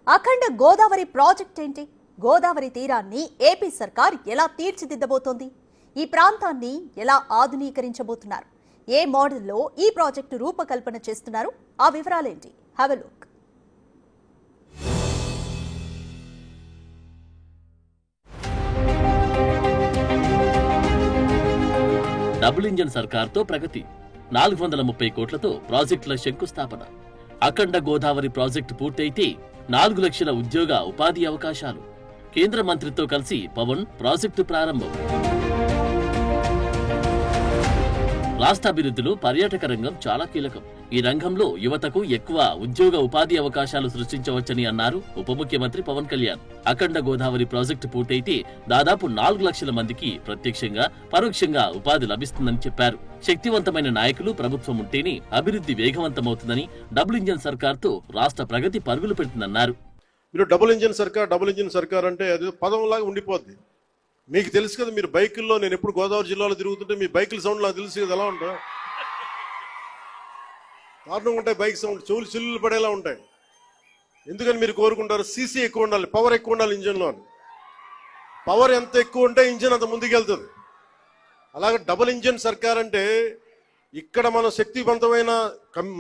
అఖండ Godavari project ఏంటి? గోదావరి తీరాన్ని AP సర్కార్ ఎలా తీర్చిదిద్దబోతోంది? ఈ ప్రాంతాన్ని ఎలా ఆధునీకరించబోతున్నారు? ఏ మోడల్లో ఈ ప్రాజెక్టు రూపకల్పన చేస్తున్నారు? ఆ వివరాలేంటి? Have a look. Double engine సర్కార్తో ప్రగతి, 430 కోట్లతో ప్రాజెక్టుల శంకుస్థాపన. అఖండ గోదావరి ప్రాజెక్టు పూర్తయితే 4 లక్షల ఉద్యోగ ఉపాధి అవకాశాలు. కేంద్ర మంత్రితో కలిసి పవన్ ప్రాజెక్టు ప్రారంభం. రాష్ట్ర అభివృద్ధిలో పర్యాటక రంగం చాలా కీలకం. ఈ రంగంలో యువతకు ఎక్కువ ఉద్యోగ ఉపాధి అవకాశాలు సృష్టించవచ్చని అన్నారు ఉప ముఖ్యమంత్రి పవన్ కళ్యాణ్. అఖండ గోదావరి ప్రాజెక్టు పూర్తయితే దాదాపు 4 లక్షల మందికి ప్రత్యక్షంగా పరోక్షంగా ఉపాధి లభిస్తుందని చెప్పారు. శక్తివంతమైన నాయకులు ప్రభుత్వం ఉంటేనే అభివృద్ధి వేగవంతమవుతుందని, డబుల్ ఇంజన్ సర్కార్తో రాష్ట్ర ప్రగతి పరుగులు పెడుతుందన్నారు. మీరు డబుల్ ఇంజన్ సర్కార్ అంటే అది పదంలాగా ఉండిపోద్ది. మీకు తెలుసు కదా, మీరు బైకుల్లో, నేను ఎప్పుడు గోదావరి జిల్లాలో తిరుగుతుంటే మీ బైకుల సౌండ్ నాకు తెలుసు కదా, ఎలా ఉంటాయి, దారుణంగా ఉంటాయి. బైక్ సౌండ్ చెవులు చిల్లులు పడేలా ఉంటాయి. ఎందుకని మీరు కోరుకుంటారు? సీసీ ఎక్కువ ఉండాలి, పవర్ ఎక్కువ ఉండాలి ఇంజన్లో. పవర్ ఎంత ఎక్కువ ఉంటే ఇంజన్ అంత ముందుకెళ్తుంది. అలాగే డబుల్ ఇంజన్ సర్కార్ అంటే ఇక్కడ మన శక్తివంతమైన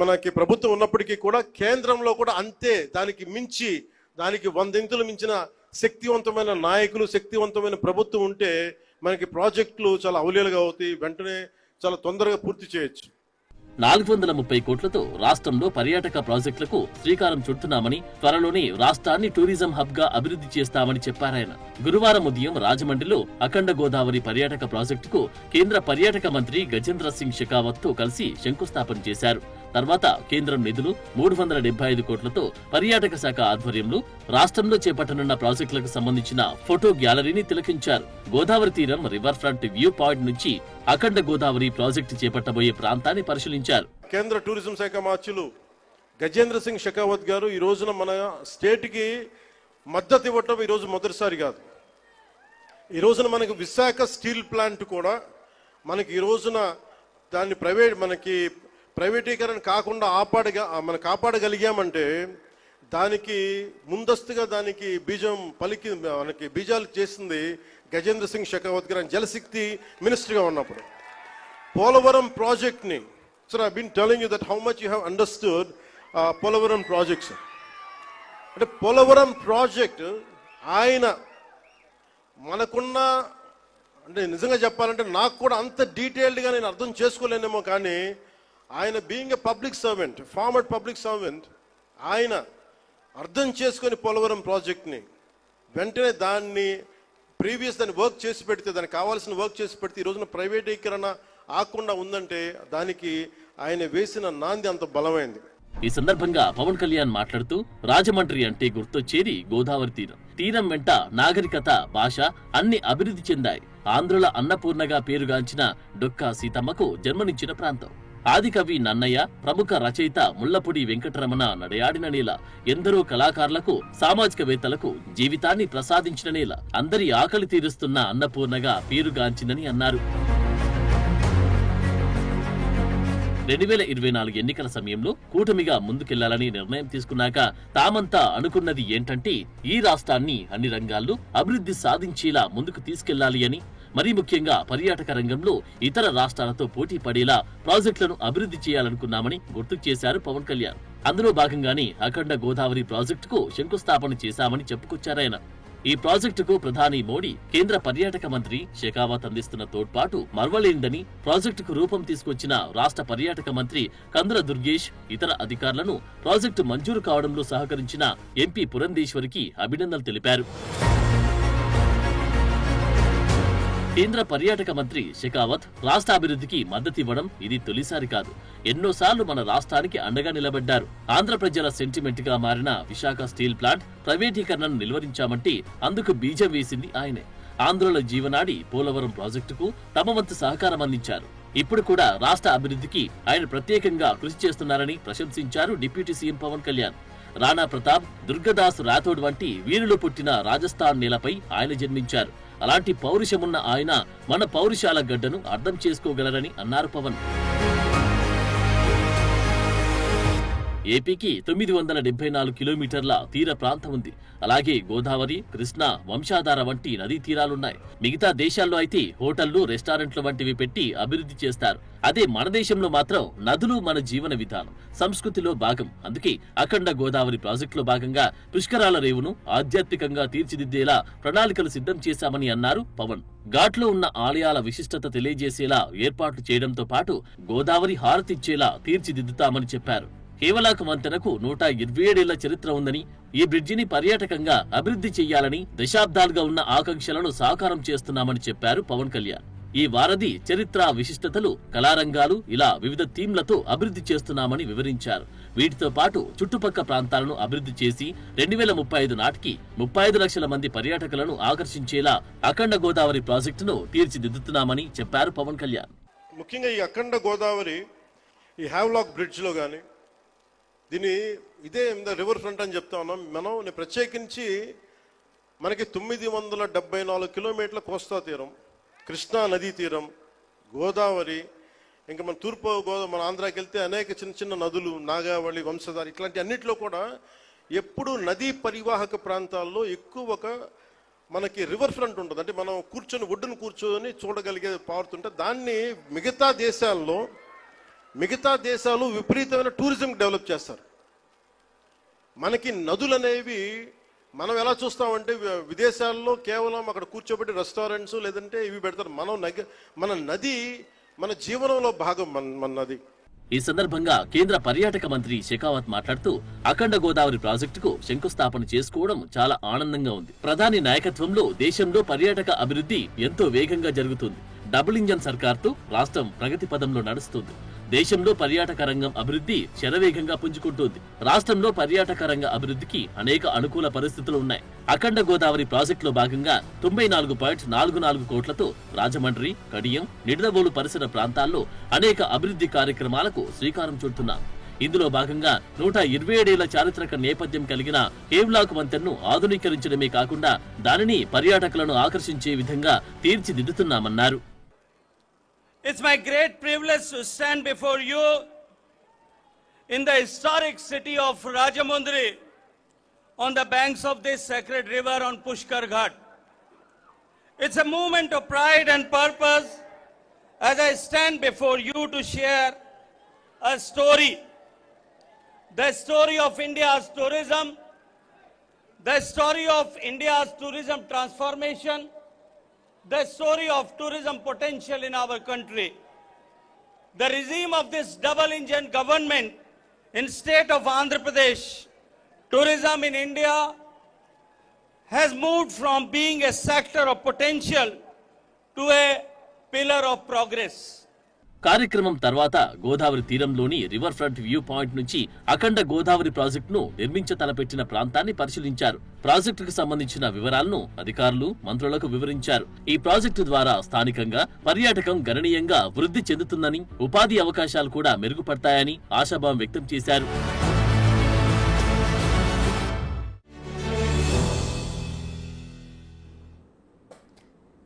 మనకి ప్రభుత్వం ఉన్నప్పటికీ కూడా కేంద్రంలో కూడా అంతే, దానికి మించి, దానికి 100 ఇంతులు మించిన శక్తివంతమైన నాయకులు, శక్తివంతమైన ప్రభుత్వం ఉంటే మనకి ప్రాజెక్టులు చాలా అవలీలుగా అవుతాయి, వెంటనే చాలా తొందరగా పూర్తి చేయొచ్చు. 430 కోట్లతో రాష్ట్రంలో పర్యాటక ప్రాజెక్టులకు శ్రీకారం చుడుతున్నామని, త్వరలోనే రాష్ట్రాన్ని టూరిజం హబ్ గా అభివృద్ధి చేస్తామని చెప్పారాయన. గురువారం ఉదయం రాజమండ్రిలో అఖండ గోదావరి పర్యాటక ప్రాజెక్టుకు కేంద్ర పర్యాటక మంత్రి గజేంద్ర సింగ్ షెకావత్ తో కలిసి శంకుస్థాపన చేశారు. తర్వాత కేంద్రం నిధులు 375 కోట్లతో పర్యాటక శాఖ ఆధ్వర్యంలో రాష్ట్రంలో చేపట్టనున్న ప్రాజెక్టులకు సంబంధించిన ఫోటో గ్యాలరీని తిలకించారు. గోదావరి తీరం రివర్ ఫ్రంట్ వ్యూ పాయింట్ నుంచి అఖండ గోదావరి ప్రాజెక్టు చేపట్టబోయే ప్రాంతాన్ని పరిశీలించారు. కేంద్ర టూరిజం శాఖ మార్చులు గజేంద్ర సింగ్ షెకావత్ గారు ఈ రోజున మన స్టేట్ కి మద్దతు ఇవ్వటం ఈ రోజు మొదటిసారి కాదు. ఈ రోజున మనకి విశాఖ స్టీల్ ప్లాంట్ కూడా మనకి ఈ రోజున దాన్ని ప్రైవేటీకరణ కాకుండా కాపాడగలిగామంటే దానికి ముందస్తుగా దానికి మనకి బీజాలు చేసింది గజేంద్ర సింగ్ షెకావత్ గారు జలశక్తి మినిస్టర్గా ఉన్నప్పుడు. పోలవరం ప్రాజెక్ట్ని, sir I been telling you that how much you have understood Polavaram projects. అంటే పోలవరం ప్రాజెక్ట్ ఆయన మనకున్న, అంటే నిజంగా చెప్పాలంటే నాకు కూడా అంత డీటెయిల్డ్గా నేను అర్థం చేసుకోలేనేమో, కానీ ఆయన being a public servant, former public servant, ఆయన అర్థం చేసుకొని పోలవరం ప్రాజెక్ట్ని వెంటనే దాన్ని వర్క్ చేసి పెడితే, దానికి కావాల్సిన వర్క్ చేసి పెడితే ఈ రోజున ప్రైవేటీకరణ ఆకుండా ఉందంటే దానికి ఆయన వేసిన నాంది అంత బలమైంది. ఈ సందర్భంగా పవన్ కళ్యాణ్ మాట్లాడుతూ, రాజమండ్రి అంటే గుర్తొచ్చేది గోదావరి తీరం. తీరం వెంట నాగరికత, భాష అన్ని అభివృద్ధి చెందాయి. ఆంధ్రుల అన్నపూర్ణగా పేరుగాంచిన డొక్కా సీతమ్మకు జన్మనిచ్చిన ప్రాంతం. ఆదికవి నన్నయ్య, ప్రముఖ రచయిత ముళ్లపూడి వెంకటరమణ నడయాడిన నేల, ఎందరో కళాకారులకు, సామాజికవేత్తలకు జీవితాన్ని ప్రసాదించిన నేల, అందరి ఆకలి తీరుస్తున్న అన్నపూర్ణగా పేరుగాంచిందని అన్నారు. 2024 ఎన్నికల సమయంలో కూటమిగా ముందుకెళ్లాలని నిర్ణయం తీసుకున్నాక తామంతా అనుకున్నది ఏంటంటే ఈ రాష్ట్రాన్ని అన్ని రంగాల్లో అభివృద్ధి సాధించేలా ముందుకు తీసుకెళ్లాలి అని, మరీ ముఖ్యంగా పర్యాటక రంగంలో ఇతర రాష్ట్రాలతో పోటీ పడేలా ప్రాజెక్టులను అభివృద్ధి చేయాలనుకున్నామని గుర్తు చేశారు పవన్ కళ్యాణ్. అందులో భాగంగానే అఖండ గోదావరి ప్రాజెక్టుకు శంకుస్థాపన చేశామని చెప్పుకొచ్చారాయన. ఈ ప్రాజెక్టుకు ప్రధాని మోడీ, కేంద్ర పర్యాటక మంత్రి షెకావత్ అందిస్తున్న తోడ్పాటు మర్వలేనిదని, ప్రాజెక్టుకు రూపం తీసుకొచ్చిన రాష్ట్ర పర్యాటక మంత్రి కందుల దుర్గేష్, ఇతర అధికారులను ప్రాజెక్టు మంజూరు కావడంలో సహకరించిన ఎంపీ పురంధేశ్వరికి అభినందనలు తెలిపారు. కేంద్ర పర్యాటక మంత్రి షెకావత్ రాష్ట్ర అభివృద్ధికి మద్దతివ్వడం ఇది తొలిసారి కాదు. ఎన్నోసార్లు మన రాష్ట్రానికి అండగా నిలబడ్డారు. ఆంధ్ర ప్రజల సెంటిమెంట్ గా మారిన విశాఖ స్టీల్ ప్లాంట్ ప్రైవేటీకరణను నిలువరించామంటే అందుకు బీజం వేసింది ఆయనే. ఆంధ్రుల జీవనాడి పోలవరం ప్రాజెక్టుకు తమ వంతు సహకారం అందించారు. ఇప్పుడు కూడా రాష్ట్ర అభివృద్ధికి ఆయన ప్రత్యేకంగా కృషి చేస్తున్నారని ప్రశంసించారు డిప్యూటీ సీఎం పవన్ కళ్యాణ్. రాణా ప్రతాప్, దుర్గదాస్ రాథోడ్ వంటి వీరులు పుట్టిన రాజస్థాన్ నేలపై ఆయన జన్మించారు. అలాంటి పౌరుషమున్న ఆయన మన పౌరుషాల గడ్డను అర్థం చేసుకోగలరని అన్నారు పవన్. ఏపీకి 974 కిలోమీటర్ల తీర ప్రాంతం ఉంది. అలాగే గోదావరి, కృష్ణా, వంశాధార వంటి నదీ తీరాలున్నాయి. మిగతా దేశాల్లో అయితే హోటళ్లు, రెస్టారెంట్లు వంటివి పెట్టి అభివృద్ధి చేస్తారు. అదే మన దేశంలో మాత్రం నదులు మన జీవన విధానం, సంస్కృతిలో భాగం. అందుకే అఖండ గోదావరి ప్రాజెక్టులో భాగంగా పుష్కరాల రేవును ఆధ్యాత్మికంగా తీర్చిదిద్దేలా ప్రణాళికలు సిద్ధం చేశామని అన్నారు పవన్. ఘాట్లో ఉన్న ఆలయాల విశిష్టత తెలియజేసేలా ఏర్పాట్లు చేయడంతో పాటు గోదావరి హారతిచ్చేలా తీర్చిదిద్దుతామని చెప్పారు. కేవలాక వంతెనకు 127 ఏళ్ల చరిత్ర ఉందని, ఈ బ్రిడ్జిని పర్యాటకంగా అభివృద్ధి చేయాలని దశాబ్దాలుగా ఉన్న ఆకాంక్షలను సాకారం చేస్తున్నామని చెప్పారు పవన్ కళ్యాణ్. ఈ వారధి చరిత్ర, విశిష్టతలు, కళారంగాలు ఇలా వివిధ థీమ్లతో అభివృద్ధి చేస్తున్నామని వివరించారు. వీటితో పాటు చుట్టుపక్కల ప్రాంతాలను అభివృద్ధి చేసి 2035 నాటికి 35 లక్షల మంది పర్యాటకులను ఆకర్షించేలా అఖండ గోదావరి ప్రాజెక్టును తీర్చిదిద్దుతున్నామని చెప్పారు పవన్ కళ్యాణ్. ముఖ్యంగా ఈ అఖండ గోదావరి, ఈ హ్యావ్లాక్ బ్రిడ్జ్ లో కానీ దీని ఇదే రివర్ ఫ్రంట్ అని చెప్తా ఉన్నాం మనం. ప్రత్యేకించి మనకి 974 కిలోమీటర్ల కోస్తా తీరం, కృష్ణా నదీ తీరం, గోదావరి, ఇంకా మన తూర్పు మన ఆంధ్రాకి వెళ్తే అనేక చిన్న చిన్న నదులు, నాగావళి, వంశధార, ఇట్లాంటి అన్నిట్లో కూడా ఎప్పుడు నదీ పరివాహక ప్రాంతాల్లో ఎక్కువ మనకి రివర్ ఫ్రంట్ ఉంటుంది. అంటే మనం ఒడ్డును కూర్చొని చూడగలిగే పారుతుంటే దాన్ని మిగతా దేశాలు విపరీతమైన టూరిజం డెవలప్ చేస్తారు. మనకి నదులు అనేవి మనం ఎలా చూస్తామంటే విదేశాల్లో కేవలం అక్కడ కూర్చోబెట్టి రెస్టారెంట్స్ లేదంటే ఇవి పెడతారు. మన నది మన జీవనంలో భాగం, మన నది. ఈ సందర్భంగా కేంద్ర పర్యాటక మంత్రి షెకావత్ మాట్లాడుతూ అఖండ గోదావరి ప్రాజెక్టుకు శంకుస్థాపన చేసుకోవడం చాలా ఆనందంగా ఉంది. ప్రధాని నాయకత్వంలో దేశంలో పర్యాటక అభివృద్ధి ఎంతో వేగంగా జరుగుతుంది. డబుల్ ఇంజన్ సర్కార్తో రాష్ట్రం ప్రగతి పదంలో నడుస్తుంది. దేశంలో పర్యాటక రంగం అభివృద్ధి శరవేగంగా పుంజుకుంటోంది. రాష్ట్రంలో పర్యాటక రంగ అభివృద్ధికి అనేక అనుకూల పరిస్థితులు ఉన్నాయి. అఖండ గోదావరి ప్రాజెక్టులో భాగంగా 94.44 కోట్లతో రాజమండ్రి, కడియం, నిడదవోలు పరిసర ప్రాంతాల్లో అనేక అభివృద్ధి కార్యక్రమాలకు శ్రీకారం చుడుతున్నాం. ఇందులో భాగంగా 127 ఏళ్ల చారిత్రక నేపథ్యం కలిగిన హేవ్లాక్ వంతెనను ఆధునీకరించడమే కాకుండా దానిని పర్యాటకులను ఆకర్షించే విధంగా తీర్చిదిద్దుతున్నామన్నారు. It's my great privilege to stand before you in the historic city of Rajamundry on the banks of this sacred river on Pushkar Ghat. It's a moment of pride and purpose as I stand before you to share a story. The story of India's tourism, the story of India's tourism transformation, the story of tourism potential in our country. The regime of this double-engine government in state of Andhra Pradesh, tourism in India has moved from being a sector of potential to a pillar of progress. కార్యక్రమం తర్వాత గోదావరి తీరంలోని river front view point నుంచి అఖండ గోదావరి ప్రాజెక్టును నిర్మించతలపెట్టిన ప్రాంతాన్ని పరిశీలించారు. ప్రాజెక్టుకు సంబంధించిన వివరాలను అధికారులు, మంత్రులకు వివరించారు. ఈ ప్రాజెక్టు ద్వారా స్థానికంగా పర్యాటకం గణనీయంగా వృద్ధి చెందుతుందని, ఉపాధి అవకాశాలు కూడా మెరుగుపడతాయని ఆశాభావం వ్యక్తం చేశారు.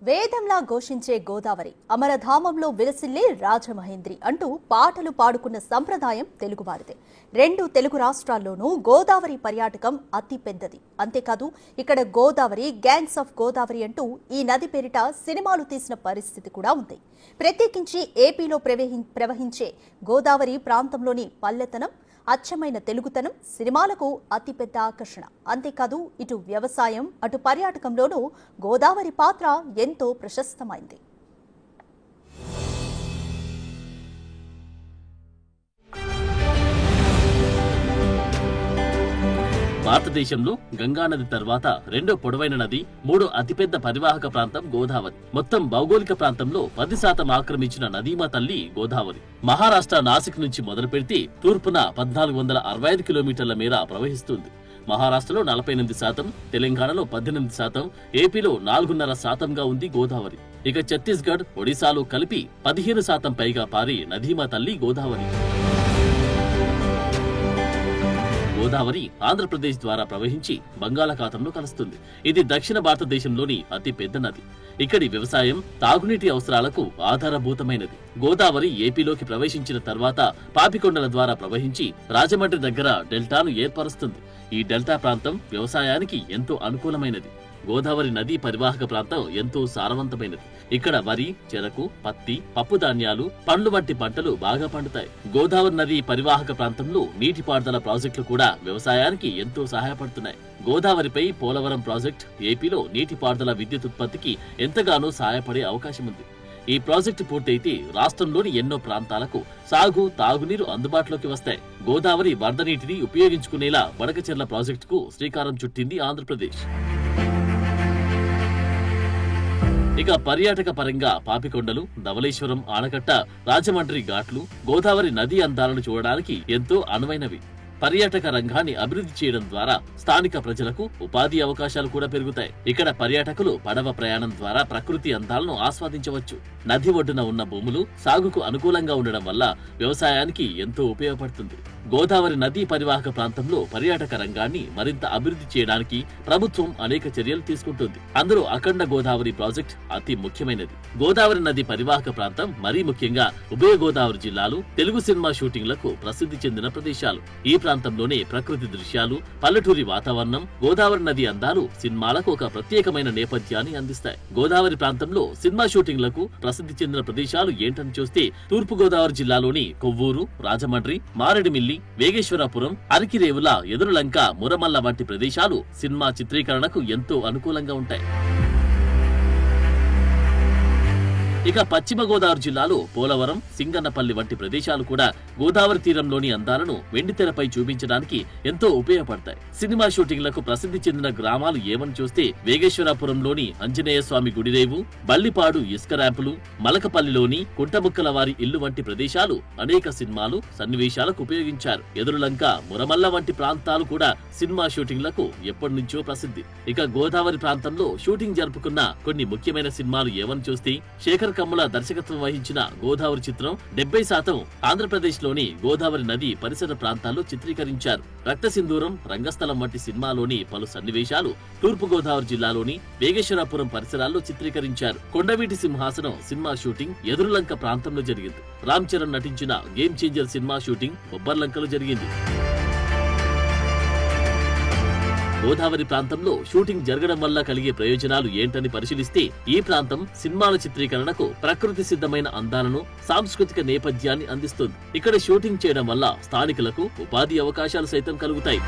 వేదంలా ఘోషించే గోదావరి, అమరధామంలో విలసిల్లే రాజమహేంద్రి అంటూ పాటలు పాడుకున్న సంప్రదాయం తెలుగువారిదే. 2 తెలుగు రాష్ట్రాల్లోనూ గోదావరి పర్యాటకం అతి పెద్దది. అంతేకాదు ఇక్కడ గోదావరి, గ్యాంగ్స్ ఆఫ్ గోదావరి అంటూ ఈ నది పేరిట సినిమాలు తీసిన పరిస్థితి కూడా ఉంది. ప్రత్యేకించి ఏపీలో ప్రవహించే గోదావరి ప్రాంతంలోని పల్లెతనం, అచ్చమైన తెలుగుతనం సినిమాలకు అతిపెద్ద ఆకర్షణ. అంతేకాదు ఇటు వ్యవసాయం, అటు పర్యాటకంలోనూ గోదావరి పాత్ర ఎంతో ప్రశస్తమైంది. భారతదేశంలో గంగానది తర్వాత రెండో పొడవైన నది, మూడో అతిపెద్ద పరివాహక ప్రాంతం గోదావరి. మొత్తం భౌగోళిక ప్రాంతంలో 10% ఆక్రమించిన నదీమా తల్లి గోదావరి. మహారాష్ట్ర నాసిక్ నుంచి మొదలు పెడితే తూర్పున 1465 కిలోమీటర్ల మేర ప్రవహిస్తుంది. మహారాష్ట్రలో 48%, తెలంగాణలో 18%, ఏపీలో 4.5%గా ఉంది గోదావరి. ఇక ఛత్తీస్గఢ్, ఒడిశాలో కలిపి 15% పైగా పారే నదీమా తల్లి గోదావరి. గోదావరి ఆంధ్రప్రదేశ్ ద్వారా ప్రవహించి బంగాళాఖాతంలో కలుస్తుంది. ఇది దక్షిణ భారతదేశంలోని అతి పెద్ద నది. ఇక్కడి వ్యవసాయం, తాగునీటి అవసరాలకు ఆధారభూతమైనది. గోదావరి ఏపీలోకి ప్రవేశించిన తర్వాత పాపికొండల ద్వారా ప్రవహించి రాజమండ్రి దగ్గర డెల్టాను ఏర్పరుస్తుంది. ఈ డెల్టా ప్రాంతం వ్యవసాయానికి ఎంతో అనుకూలమైనది. గోదావరి నదీ పరివాహక ప్రాంతం ఎంతో సారవంతమైనది. ఇక్కడ వరి, చెరకు, పత్తి, పప్పు ధాన్యాలు, పండ్లు వంటి పంటలు బాగా పండుతాయి. గోదావరి నదీ పరివాహక ప్రాంతంలో నీటిపారుదల ప్రాజెక్టులు కూడా వ్యవసాయానికి ఎంతో సహాయపడుతున్నాయి. గోదావరిపై పోలవరం ప్రాజెక్టు ఏపీలో నీటిపారుదల విద్యుత్ ఉత్పత్తికి ఎంతగానో సహాయపడే అవకాశం ఉంది. ఈ ప్రాజెక్టు పూర్తయితే రాష్ట్రంలోని ఎన్నో ప్రాంతాలకు సాగు, తాగునీరు అందుబాటులోకి వస్తాయి. గోదావరి వరద నీటిని ఉపయోగించుకునేలా వడకచెర్ల ప్రాజెక్టుకు శ్రీకారం చుట్టింది ఆంధ్రప్రదేశ్. ఇక పర్యాటక పరంగా పాపికొండలు, ధవళేశ్వరం ఆనకట్ట, రాజమండ్రి ఘాట్లు గోదావరి నదీ అందాలను చూడడానికి ఎంతో అనువైనవి. పర్యాటక రంగాన్ని అభివృద్ధి చేయడం ద్వారా స్థానిక ప్రజలకు ఉపాధి అవకాశాలు కూడా పెరుగుతాయి. ఇక్కడ పర్యాటకులు పడవ ప్రయాణం ద్వారా ప్రకృతి అందాలను ఆస్వాదించవచ్చు. నది ఒడ్డున ఉన్న భూములు సాగుకు అనుకూలంగా ఉండడం వల్ల వ్యవసాయానికి ఎంతో ఉపయోగపడుతుంది. గోదావరి నదీ పరివాహక ప్రాంతంలో పర్యాటక రంగాన్ని మరింత అభివృద్ధి చేయడానికి ప్రభుత్వం అనేక చర్యలు తీసుకుంటుంది. అందులో అఖండ గోదావరి ప్రాజెక్ట్ అతి ముఖ్యమైనది. గోదావరి నది పరివాహక ప్రాంతం మరీ ముఖ్యంగా ఉభయ గోదావరి జిల్లాలు తెలుగు సినిమా షూటింగ్లకు ప్రసిద్ధి చెందిన ప్రదేశాలు. ఈ ప్రాంతంలోనే ప్రకృతి దృశ్యాలు, పల్లెటూరి వాతావరణం, గోదావరి నది అందాలు సినిమాలకు ఒక ప్రత్యేకమైన నేపథ్యాన్ని అందిస్తాయి. గోదావరి ప్రాంతంలో సినిమా షూటింగ్లకు ప్రసిద్ధి చెందిన ప్రదేశాలు ఏంటని చూస్తే తూర్పు గోదావరి జిల్లాలోని కొవ్వూరు, రాజమండ్రి, మారేడుమిల్లి, వేగేశ్వరపురం, అరికిరేవుల, ఎదురులంక, మురమల్ల వంటి ప్రదేశాలు సినిమా చిత్రీకరణకు ఎంతో అనుకూలంగా ఉంటాయి. ఇక పశ్చిమ గోదావరి జిల్లాలో పోలవరం, సింగన్నపల్లి వంటి ప్రదేశాలు కూడా గోదావరి తీరంలోని అందాలను వెండితెరపై చూపించడానికి ఎంతో ఉపయోగపడతాయి. సినిమా షూటింగ్లకు ప్రసిద్ధి చెందిన గ్రామాలు ఏమని చూస్తే వేగేశ్వరపురంలోని ఆంజనేయ స్వామి గుడిరేవు, బల్లిపాడు ఇసుక ర్యాంపులు, మలకపల్లిలోని కుంటముక్కల వారి ఇల్లు వంటి ప్రదేశాలు అనేక సినిమాలు సన్నివేశాలకు ఉపయోగించారు. ఎదురులంక, మురమల్ల వంటి ప్రాంతాలు కూడా సినిమా షూటింగ్లకు ఎప్పటి నుంచో ప్రసిద్ధి. ఇక గోదావరి ప్రాంతంలో షూటింగ్ జరుపుకున్న కొన్ని ముఖ్యమైన సినిమాలు ఏమని చూస్తే శేఖర్ కమ్ముల దర్శకత్వం వహించిన గోదావరి చిత్రం 70% ఆంధ్రప్రదేశ్ లోని గోదావరి నది పరిసర ప్రాంతాల్లో చిత్రీకరించారు. రక్త సింధూరం, రంగస్థలం వంటి సినిమాలోని పలు సన్నివేశాలు తూర్పు గోదావరి జిల్లాలోని వేగేశ్వరపురం పరిసరాల్లో చిత్రీకరించారు. కొండవీటి సింహాసనం సినిమా షూటింగ్ ఎదురులంక ప్రాంతంలో జరిగింది. రామ్ చరణ్ నటించిన గేమ్ చేంజర్ సినిమా షూటింగ్ బొబ్బర్లంకలో జరిగింది. గోదావరి ప్రాంతంలో షూటింగ్ జరగడం వల్ల కలిగే ప్రయోజనాలు ఏంటని పరిశీలిస్తే ఈ ప్రాంతం సినిమాల చిత్రీకరణకు ప్రకృతి సిద్ధమైన అందాలను, సాంస్కృతిక నేపథ్యాన్ని అందిస్తుంది. ఇక్కడ షూటింగ్ చేయడం వల్ల స్థానికులకు ఉపాధి అవకాశాలు సైతం కలుగుతాయి.